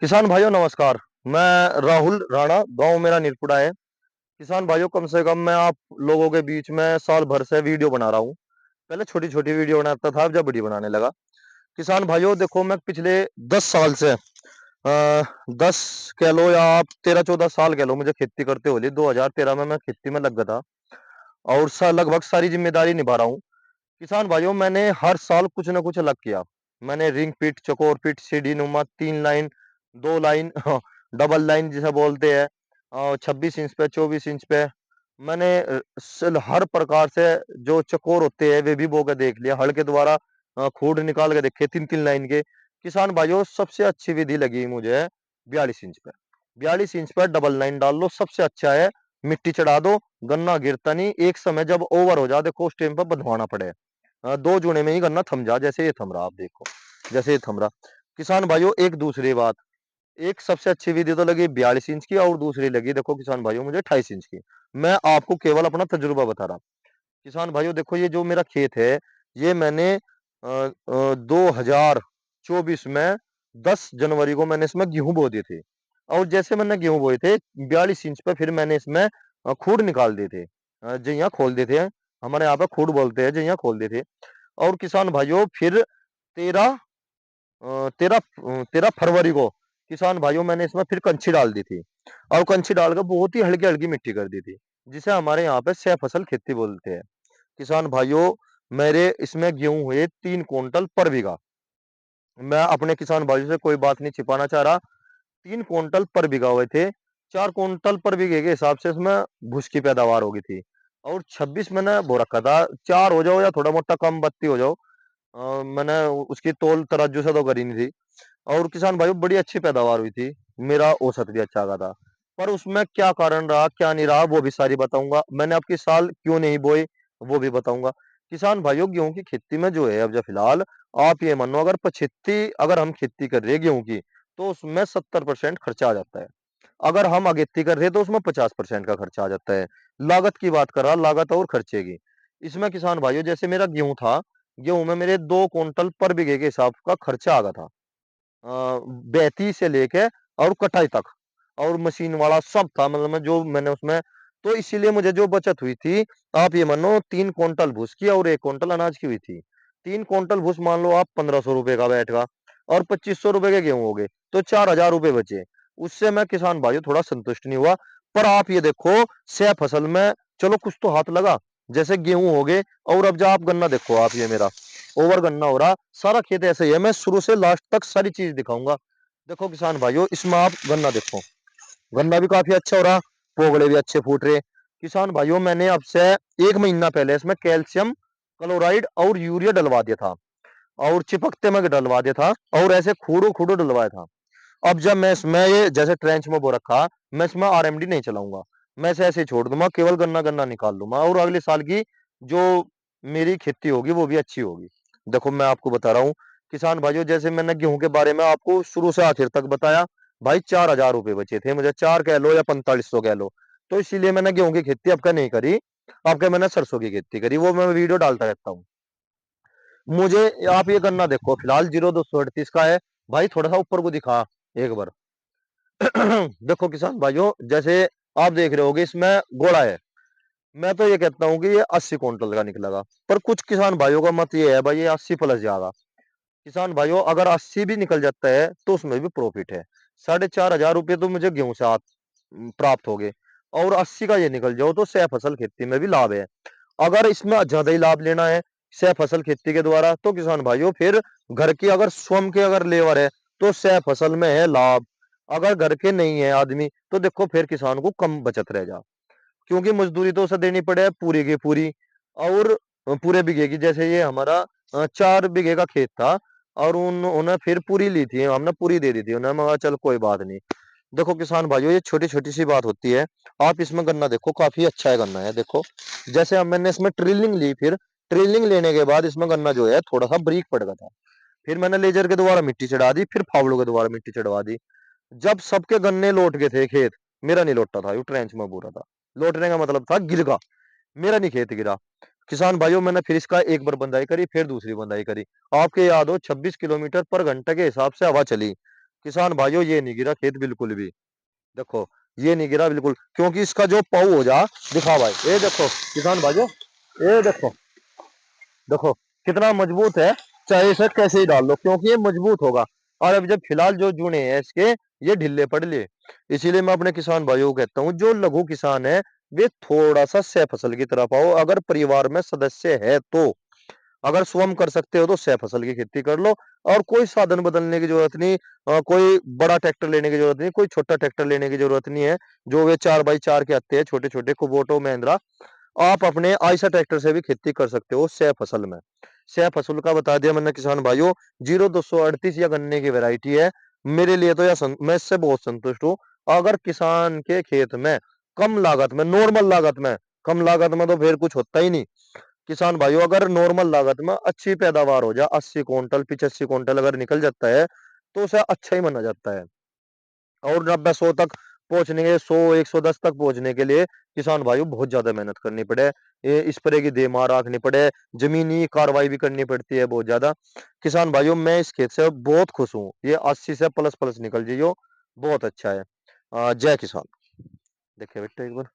किसान भाइयों नमस्कार। मैं राहुल राणा, गांव मेरा नीलपुरा है। किसान भाइयों, कम से कम मैं आप लोगों के बीच में साल भर से वीडियो बना रहा हूँ। पहले छोटी छोटी वीडियो बनाता था, अब जब बड़ी बनाने लगा। किसान भाइयों देखो, मैं पिछले 10 साल से 10 कह लो या आप 13-14 साल कह लो, मुझे खेती करते हो 2013 में मैं खेती में लग गया था और लगभग सारी जिम्मेदारी निभा रहा हूँ। किसान भाइयों, मैंने हर साल कुछ ना कुछ अलग किया। मैंने रिंग पिट, चकोर पिट, सीढ़ी नुमा, 3 लाइन, 2 लाइन, डबल लाइन जिसे बोलते हैं, 26 इंच पे, 24 इंच पे। मैंने हर प्रकार से जो चकोर होते हैं वे भी बो के देख लिया। हल के द्वारा खूड निकाल के देखे 3-3 लाइन के। किसान भाइयों, सबसे अच्छी विधि लगी मुझे 42 इंच पे। 42 इंच पर डबल लाइन डाल लो, सबसे अच्छा है। मिट्टी चढ़ा दो, गन्ना गिरता नहीं। एक समय जब ओवर हो जाए, देखो उस टाइम पर बंधवाना पड़े। 2 जूने में ही गन्ना थम जा, जैसे ये थम रहा, आप देखो जैसे ये थम रहा। किसान भाइयों, एक दूसरी बात, एक सबसे अच्छी विधि तो लगी 42 इंच की और दूसरी लगी देखो किसान भाइयों मुझे 28 इंच की। मैं आपको केवल अपना तजुर्बा बता रहा। किसान भाइयों देखो, ये जो मेरा खेत है, ये मैंने 2024 में 10 जनवरी को मैंने इसमें गेहूं बो दिए थे। और जैसे मैंने गेहूं बोए थे 42 इंच पे, फिर मैंने इसमें खूड निकाल दिए थे, जइया खोल दिए थे। हमारे यहाँ पे खूड बोलते हैं, जइया खोल दिए थे। और किसान भाइयों फिर 13 तेरह फरवरी को किसान भाइयों मैंने इसमें फिर कंची डाल दी थी। और कंची डालकर बहुत ही हल्की हल्की मिट्टी कर दी थी, जिसे हमारे यहाँ पे सह फसल खेती बोलते हैं। किसान भाइयों, मेरे इसमें गेहूं हुए 3 क्विंटल पर बीघा। मैं अपने किसान भाइयों से कोई बात नहीं छिपाना चाह रहा। 3 क्विंटल पर बीघा हुए थे। 4 क्विंटल पर बीघे के हिसाब से इसमें भूस की पैदावार होगी थी। और 26 मैंने बो रखा था, 4 हो जाओ या थोड़ा मोटा कम बत्ती हो जाओ। मैंने उसकी तौल तराजू से तो करी नहीं थी। और किसान भाइयों, बड़ी अच्छी पैदावार हुई थी। मेरा औसत भी अच्छा आ था। पर उसमें क्या कारण रहा, क्या नहीं रहा, वो भी सारी बताऊंगा। मैंने आपकी साल क्यों नहीं बोई, वो भी बताऊंगा। किसान भाइयों, गेहूं की खेती में जो है अब जो फिलहाल, आप ये मानो अगर 75 अगर हम खेती कर रहे हैं गेहूं की, तो उसमें 70% खर्चा आ जाता है। अगर हम अगेती कर रहे हैं तो उसमें 50% का खर्चा आ जाता है। लागत की बात कर रहा, लागत और खर्चे की। इसमें किसान भाइयों, जैसे मेरा गेहूं था, गेहूं में मेरे 2 क्विंटल पर बीघे के हिसाब का खर्चा आ गया था। बैती से लेके और कटाई तक, और मशीन वाला सब था, मतलब मैं जो मैंने उसमें, तो इसीलिए मुझे जो बचत हुई थी, आप ये मानो 3 क्विंटल भूस की और 1 क्विंटल अनाज की हुई थी। 3 क्विंटल भूस मान लो आप 1500 रुपए का बैठगा, और 2500 रुपए के गेहूं हो गए, तो 4000 रुपए बचे। उससे मैं किसान भाइयों थोड़ा संतुष्ट नहीं हुआ। पर आप ये देखो, सह फसल में चलो कुछ तो हाथ लगा, जैसे गेहूं हो गए। और अब जो आप गन्ना देखो, आप ये मेरा ओवर गन्ना हो रहा, सारा खेत ऐसे ही है। मैं शुरू से लास्ट तक सारी चीज दिखाऊंगा। देखो किसान भाइयों, इसमें आप गन्ना देखो, गन्ना भी काफी अच्छा हो रहा, पोगड़े भी अच्छे फूट रहे। किसान भाइयों, मैंने अब से 1 महीना पहले इसमें कैल्शियम क्लोराइड और यूरिया डलवा दिया था, और चिपकते में डलवा दिया था, और ऐसे खूडो खूडो डलवाया था। अब जब मैं इसमें ये जैसे ट्रेंच में बो रखा, मैं इसमें आरएमडी नहीं चलाऊंगा। मैं इसे ऐसे ही छोड़ दूंगा, केवल गन्ना गन्ना निकाल दूंगा, और अगले साल की जो मेरी खेती होगी वो भी अच्छी होगी। देखो मैं आपको बता रहा हूँ किसान भाइयों, जैसे मैंने गेहूं के बारे में आपको शुरू से आखिर तक बताया। भाई 4000 रुपए बचे थे मुझे, 4 कह लो या 4500 कह लो। तो इसीलिए मैंने गेहूं की खेती आपका नहीं करी। आपके मैंने सरसों की खेती करी, वो मैं वीडियो डालता रहता हूँ। मुझे आप ये गन्ना देखो, फिलहाल 0238 का है। भाई थोड़ा सा ऊपर को दिखा एक बार। देखो किसान भाइयों, जैसे आप देख रहे होगे इसमें गोड़ा है। मैं तो ये कहता हूँ कि ये 80 क्विंटल का निकलेगा। पर कुछ किसान भाइयों का मत ये है भाई ये 80 प्लस जाएगा। किसान भाइयों, अगर 80 भी निकल जाता है तो उसमें भी प्रॉफिट है। 4500 रुपये तो मुझे गेहूं से प्राप्त हो गए। और 80 का ये निकल जाओ तो सह फसल खेती में भी लाभ है। अगर इसमें ज्यादा ही लाभ लेना है सह फसल खेती के द्वारा, तो किसान भाइयों फिर घर की अगर स्वयं के अगर लेवर है, तो सह फसल में है लाभ। अगर घर के नहीं है आदमी, तो देखो फिर किसान को कम बचत रह जा, क्योंकि मजदूरी तो उसे देनी पड़े पूरी की पूरी। और पूरे बीघे की, जैसे ये हमारा 4 बीघे का खेत था, और उन्होंने फिर पूरी ली थी, हमने पूरी दे दी थी उन्हें, मगर चल कोई बात नहीं। देखो किसान भाइयों, ये छोटी छोटी सी बात होती है। आप इसमें गन्ना देखो, काफी अच्छा है गन्ना है, देखो। जैसे अब मैंने इसमें ट्रिलिंग ली, फिर ट्रिलिंग लेने के बाद इसमें गन्ना जो है थोड़ा सा ब्रीक पड़ गया था। फिर मैंने लेजर के द्वारा मिट्टी चढ़ा दी, फिर फावड़ों के द्वारा मिट्टी चढ़वा दी। जब सबके गन्ने लौट गए थे खेत, मेरा नहीं लौटता था, यू ट्रेंच में पूरा था। लौटने का मतलब था गिर गया, मेरा नहीं खेत गिरा। किसान भाइयों, मैंने फिर इसका एक बार बंदाई करी, फिर दूसरी बंदाई करी। आपके याद हो 26 किलोमीटर पर घंटे के हिसाब से हवा चली। किसान भाइयों ये नहीं गिरा खेत बिल्कुल भी। देखो, ये नहीं गिरा बिल्कुल क्योंकि इसका जो पाँव हो जा दिखा भाई, ये देखो किसान भाइयों, ये देखो, देखो कितना मजबूत है, चाहे इसे कैसे ही डाल लो क्योंकि ये मजबूत होगा। और अब जब फिलहाल जो जुड़े हैं इसके, ये ढीले पड़ लिए। इसीलिए मैं अपने किसान भाइयों को कहता हूँ जो लघु किसान है वे थोड़ा सा सह फसल की तरफ आओ, अगर परिवार में सदस्य है तो। अगर स्वयं कर सकते हो तो सह फसल की खेती कर लो, और कोई साधन बदलने की जरूरत नहीं। कोई बड़ा ट्रैक्टर लेने की जरूरत नहीं, कोई छोटा ट्रैक्टर लेने की जरूरत नहीं है। जो वे 4x4 के आते हैं छोटे छोटे कुबोटो महिंद्रा, आप अपने आयशर ट्रैक्टर से भी खेती कर सकते हो सह फसल में। सह फसल का बता दिया मैंने किसान भाइयों, 0238 या गन्ने की वैरायटी है। मेरे लिए तो मैं इससे बहुत संतुष्ट हूँ। अगर किसान के खेत में कम लागत में, नॉर्मल लागत में, कम लागत में तो फिर कुछ होता ही नहीं। किसान भाइयों अगर नॉर्मल लागत में अच्छी पैदावार हो जाए, 80 क्विंटल 85 क्विंटल अगर निकल जाता है तो उसे अच्छा ही माना जाता है। और 90-100 तक पहुँचने के, 100-110 तक पहुँचने के लिए किसान भाइयों बहुत ज़्यादा मेहनत करनी पड़े। ये स्प्रे की दे मार रखनी पड़े, ज़मीनी कार्रवाई भी करनी पड़ती है बहुत ज़्यादा। किसान भाइयों मैं इस खेत से बहुत खुश हूँ। ये 80 से प्लस प्लस निकल जाइयो, बहुत अच्छा है। जय किसान। देखिए बेटा एक बार।